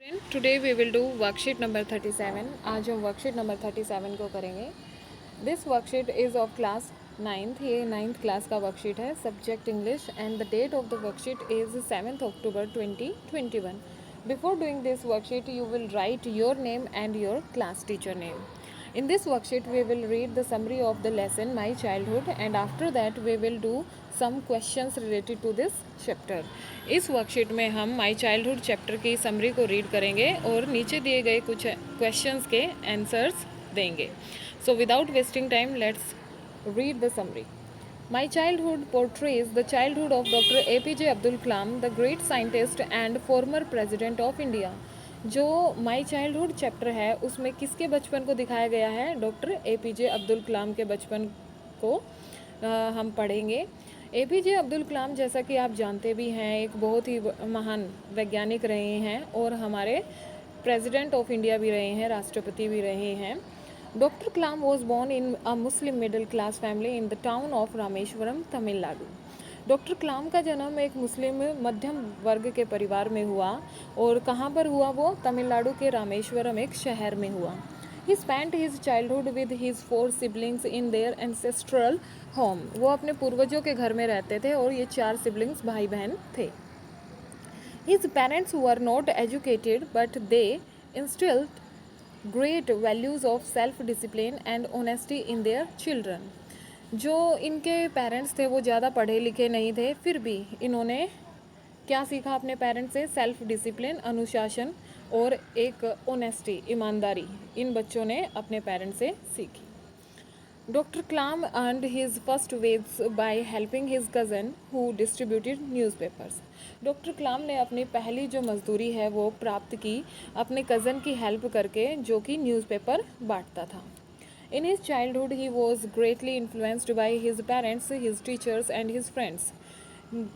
Today we will do worksheet number 37। आज हम worksheet number 37 को करेंगे। This worksheet is of class 9th। ये 9th क्लास का वर्कशीट है, subject English, and the date of the worksheet is 7th October 2021। Before doing this worksheet you will write your name and your class teacher name. In this worksheet we will read the summary of the lesson My Childhood, and after that we will do some questions related to this chapter. इस worksheet में हम my childhood chapter की summary को read करेंगे और नीचे दिए गए कुछ क्वेश्चंस के आंसर्स देंगे। So without wasting time let's read the summary. My childhood portrays the childhood of Dr. APJ Abdul Kalam, the great scientist and former president of India. जो माई चाइल्डहुड चैप्टर है उसमें किसके बचपन को दिखाया गया है? डॉक्टर APJ अब्दुल कलाम के बचपन को हम पढ़ेंगे। APJ अब्दुल कलाम, जैसा कि आप जानते भी हैं, एक बहुत ही महान वैज्ञानिक रहे हैं और हमारे प्रेसिडेंट ऑफ इंडिया भी रहे हैं, राष्ट्रपति भी रहे हैं। Doctor Kalam was born in a Muslim middle class family in the town of Rameswaram, Tamil Nadu. Doctor Kalam का जन्म एक मुस्लिम मध्यम वर्ग के परिवार में हुआ और कहाँ पर हुआ? वो तमिलनाडु के रामेश्वरम एक शहर में हुआ। He spent his childhood with his 4 siblings in their ancestral home. वो अपने पूर्वजों के घर में रहते थे और ये 4 सिबलिंग्स भाई बहन थे। His parents were not educated but they instilled great values of self-discipline and honesty in their children. जो इनके पेरेंट्स थे वो ज़्यादा पढ़े लिखे नहीं थे, फिर भी इन्होंने क्या सीखा अपने पेरेंट्स से? सेल्फ डिसिप्लिन, अनुशासन और एक ऑनेस्टी, ईमानदारी, इन बच्चों ने अपने पेरेंट्स से सीखी। Doctor Kalam earned his first wage by helping his cousin who distributed newspapers. Doctor Kalam ने अपनी पहली जो मजदूरी है वो प्राप्त की अपने कज़न की हेल्प करके, जो कि न्यूज़पेपर बांटता था। In his childhood, he was greatly influenced by his parents, his teachers and his friends.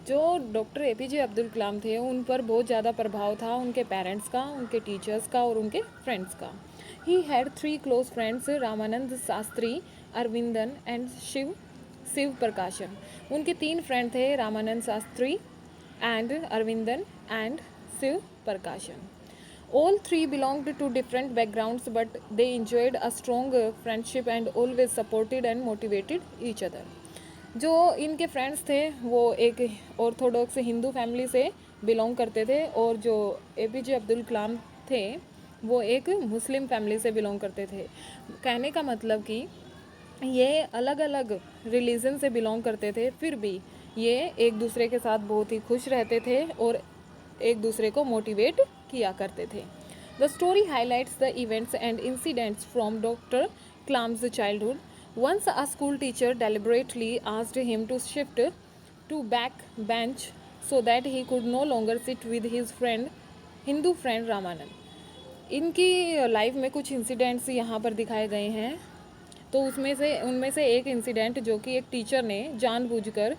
जो डॉक्टर APJ अब्दुल कलाम थे उन पर बहुत ज़्यादा प्रभाव था उनके पेरेंट्स का, उनके टीचर्स का और उनके फ्रेंड्स का। He had 3 close friends, Ramanand Shastri, Arvindan and Shiv Prakashan. उनके 3 फ्रेंड थे, Ramanand Shastri and Arvindan and Shiv Prakashan. All 3 belonged to different backgrounds, but they enjoyed a strong friendship and always supported and motivated each other. जो इनके फ्रेंड्स थे वो एक ऑर्थोडॉक्स हिंदू फैमिली से बिलोंग करते थे और जो APJ अब्दुल कलाम थे वो एक मुस्लिम फैमिली से बिलोंग करते थे। कहने का मतलब कि ये अलग अलग रिलीजन से बिलोंग करते थे, फिर भी ये एक दूसरे के साथ बहुत ही खुश रहते थे और एक दूसरे को मोटिवेट किया करते थे। The story highlights the events and incidents from doctor Kalam's childhood. Once a school teacher deliberately asked him to shift to back bench so that he could no longer sit with his friend, Hindu friend Ramanand. इनकी life में कुछ incidents यहाँ पर दिखाए गए हैं। तो उनमें से एक इंसिडेंट जो कि एक टीचर ने जानबूझकर,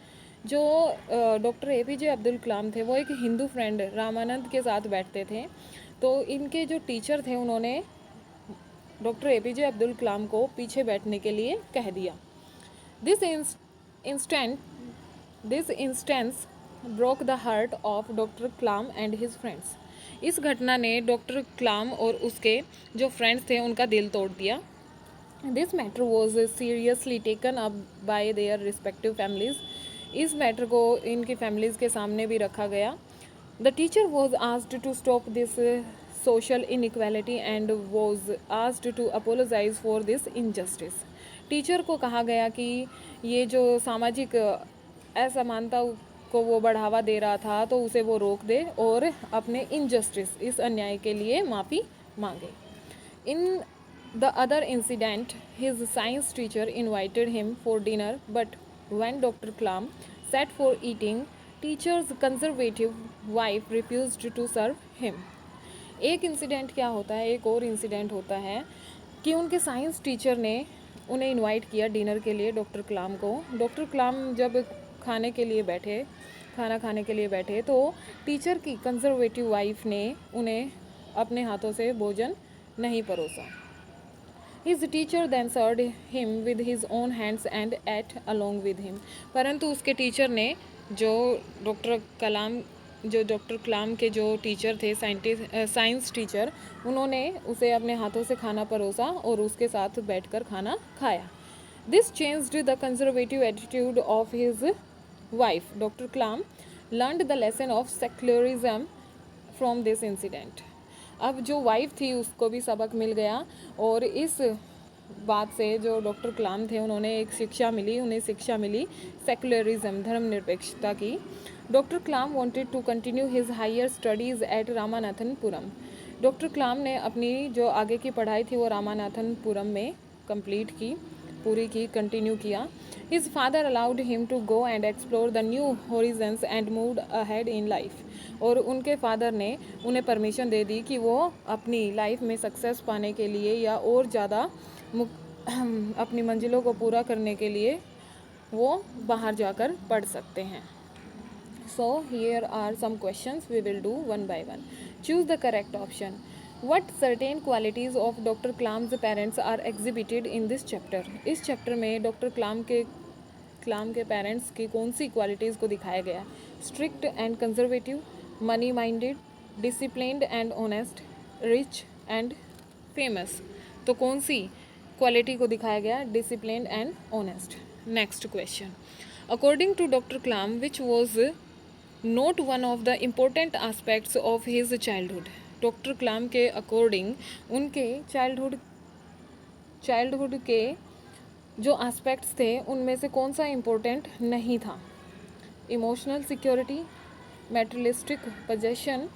जो डॉक्टर APJ अब्दुल कलाम थे वो एक हिंदू फ्रेंड रामानंद के साथ बैठते थे, तो इनके जो टीचर थे उन्होंने डॉक्टर APJ अब्दुल कलाम को पीछे बैठने के लिए कह दिया। This instance broke the heart of doctor Kalam and his friends. इस घटना ने डॉक्टर कलाम और उसके जो फ्रेंड्स थे उनका दिल तोड़ दिया। This matter was seriously taken up by their respective families. इस मैटर को इनकी फैमिलीज़ के सामने भी रखा गया। The teacher was asked to stop this social inequality and was asked to apologise for this injustice. Teacher को कहा गया कि ये जो सामाजिक असमानता को वो बढ़ावा दे रहा था तो उसे वो रोक दे और अपने इनजस्टिस, इस अन्याय के लिए माफ़ी मांगे। In the other incident, his science teacher invited him for dinner, but when Dr. Kalam sat for eating, teacher's conservative wife refused to serve him. एक इंसिडेंट क्या होता है, एक और इंसिडेंट होता है कि उनके साइंस टीचर ने उन्हें इनवाइट किया डिनर के लिए, डॉक्टर कलाम को। डॉक्टर कलाम जब खाना खाने के लिए बैठे तो टीचर की कंजर्वेटिव वाइफ ने उन्हें अपने हाथों से भोजन नहीं परोसा। His teacher then served him with his own hands and ate along with him. परंतु उसके टीचर ने, जो डॉक्टर कलाम जो डॉक्टर कलाम के जो टीचर थे, साइंस टीचर, उन्होंने उसे अपने हाथों से खाना परोसा और उसके साथ बैठकर खाना खाया. This changed the conservative attitude of his wife. Doctor Kalam learned the lesson of secularism from this incident. अब जो वाइफ थी उसको भी सबक मिल गया और इस बात से जो डॉक्टर कलाम थे उन्हें शिक्षा मिली सेक्युलरिज्म, धर्मनिरपेक्षता की. Doctor Kalam wanted to continue his higher studies at Ramanathapuram. Doctor Kalam ने अपनी जो आगे की पढ़ाई थी वो रामानाथनपुरम में पूरी की, कंटिन्यू किया. His father allowed him to go and explore the new horizons and moved ahead in life. और उनके फादर ने उन्हें परमिशन दे दी कि वो अपनी लाइफ में सक्सेस पाने के लिए या और ज़्यादा अपनी मंजिलों को पूरा करने के लिए वो बाहर जाकर पढ़ सकते हैं. So here are some questions we will do one by one. Choose the correct option. What certain qualities of Dr. Kalam's parents are exhibited in this chapter? इस चैप्टर में डॉक्टर कलाम के पेरेंट्स की कौन सी क्वालिटीज़ को दिखाया गया? Strict and conservative, money minded, disciplined and honest, rich and famous. तो कौन सी क्वालिटी को दिखाया गया? Disciplined and honest. Next question. According to doctor Kalam which was not one of the important aspects of his childhood. Doctor Kalam के according उनके childhood के जो एस्पेक्ट्स थे उनमें से कौन सा इम्पोर्टेंट नहीं था? Emotional security, materialistic possession,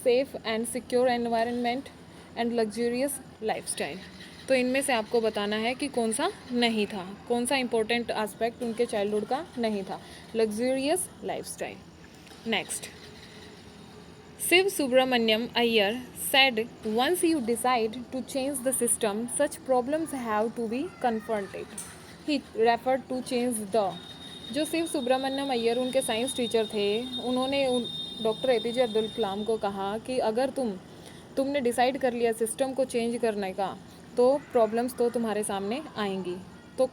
safe and secure environment and luxurious lifestyle. तो इनमें से आपको बताना है कि कौन सा नहीं था, कौन सा इम्पोर्टेंट एस्पेक्ट उनके चाइल्डहुड का नहीं था. Luxurious lifestyle. Next. Shiv Subramaniam Iyer said once you decide to change the system such problems have to be confronted. He referred to change the. जो शिव सुब्रमण्यम अय्यर उनके साइंस टीचर थे उन्होंने डॉक्टर एपीजे अब्दुल कलाम को कहा कि अगर तुमने डिसाइड कर लिया सिस्टम को चेंज करने का तो प्रॉब्लम्स तो तुम्हारे सामने आएंगी. तो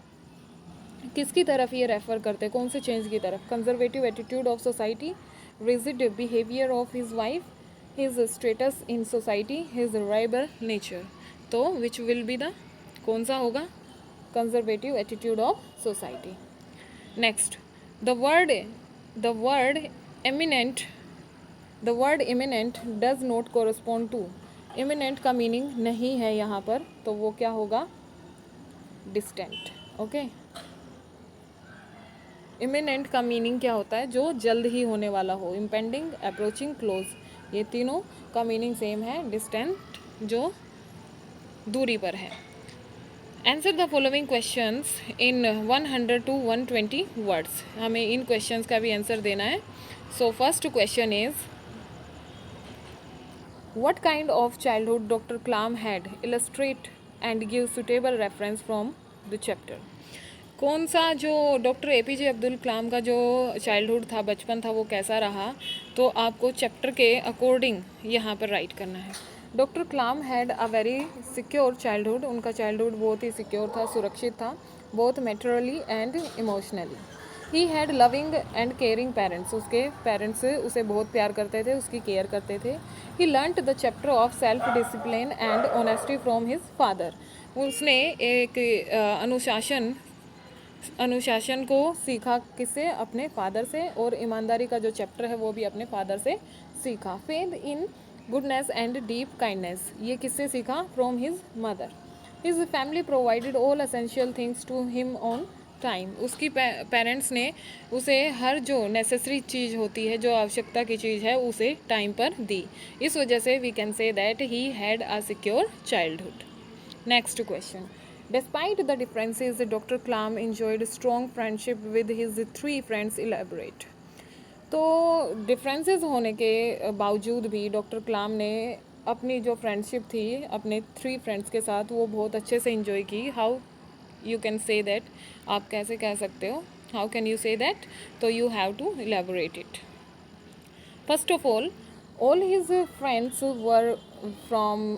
किसकी तरफ ये रेफ़र करते, कौन से चेंज की तरफ? Conservative attitude of society, rigid behaviour of his wife, his status in society, his tribal nature. तो विच विल बी द, कौन सा होगा? Conservative attitude of society. Next. The word eminent does not correspond to. Eminent का meaning नहीं है यहाँ पर, तो वो क्या होगा? डिस्टेंट. ओके. इमिनेंट का मीनिंग क्या होता है? जो जल्द ही होने वाला हो. इम्पेंडिंग, अप्रोचिंग, क्लोज, ये तीनों का मीनिंग सेम है. डिस्टेंट जो दूरी पर है. Answer the following questions in 100 to 120 words. हमें इन क्वेश्चंस का भी आंसर देना है. So first question is what kind of childhood doctor Kalam had? Illustrate and give suitable reference from the chapter. कौन सा जो डॉक्टर एपीजे अब्दुल कलाम का जो चाइल्डहुड था, बचपन था, वो कैसा रहा? तो आपको चैप्टर के अकॉर्डिंग यहाँ पर राइट करना है. Doctor Kalam had a very secure childhood. उनका चाइल्डहुड बहुत ही सिक्योर था, सुरक्षित था, both materially and emotionally. He had loving and caring parents. उसके पेरेंट्स उसे बहुत प्यार करते थे, उसकी केयर करते थे. He learned the chapter of self discipline and honesty from his father. उसने एक अनुशासन को सीखा किससे? अपने फादर से. और ईमानदारी का जो चैप्टर है वो भी अपने फादर से सीखा. Faith in goodness and deep kindness, ये किससे सीखा? From his mother. His family provided all essential things to him on time. उसकी पेरेंट्स ने उसे हर जो नेसेसरी चीज़ होती है, जो आवश्यकता की चीज़ है, उसे टाइम पर दी. इस वजह से we can say that he had a secure childhood. Next question. Despite the differences, Dr. Kalam enjoyed strong friendship with his 3 friends. Elaborate. तो डिफरेंसेस होने के बावजूद भी डॉक्टर कलाम ने अपनी जो फ्रेंडशिप थी अपने 3 फ्रेंड्स के साथ वो बहुत अच्छे से एंजॉय की. How you can say that? आप कैसे कह सकते हो? How can you say that? तो you have to elaborate it. First of all his friends were from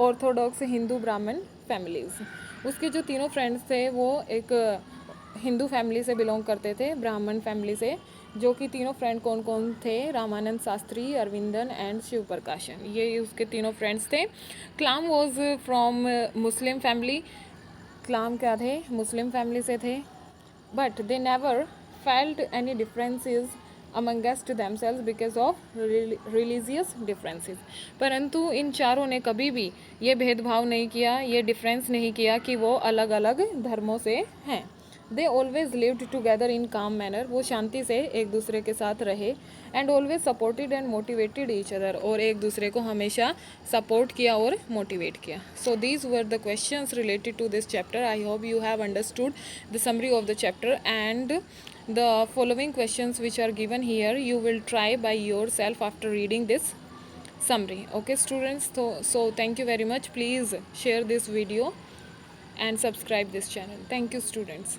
orthodox Hindu Brahmin families. उसके जो तीनों फ्रेंड्स थे वो एक हिंदू फैमिली से बिलोंग करते थे, ब्राह्मण फैमिली से जो कि तीनों फ्रेंड कौन कौन थे, रामानंद शास्त्री, अरविंदन एंड शिव प्रकाशन, ये उसके तीनों फ्रेंड्स थे। कलाम वॉज फ्रॉम मुस्लिम फैमिली, कलाम क्या थे, मुस्लिम फैमिली से थे। But they never felt any differences amongst themselves because of religious differences। परंतु इन चारों ने कभी भी ये भेदभाव नहीं किया, ये डिफरेंस नहीं किया कि वो अलग अलग धर्मों से हैं। They always lived together in काम मैनर, वो शांति से एक दूसरे के साथ रहे। And always supported and motivated each other, और एक दूसरे को हमेशा सपोर्ट किया और मोटिवेट किया। So these were the questions related to this chapter. I hope you have understood the summary of the chapter, and the following questions which are given here you will try by yourself after reading this summary. Okay students, so thank you very much. Please share this video and subscribe this channel. Thank you students.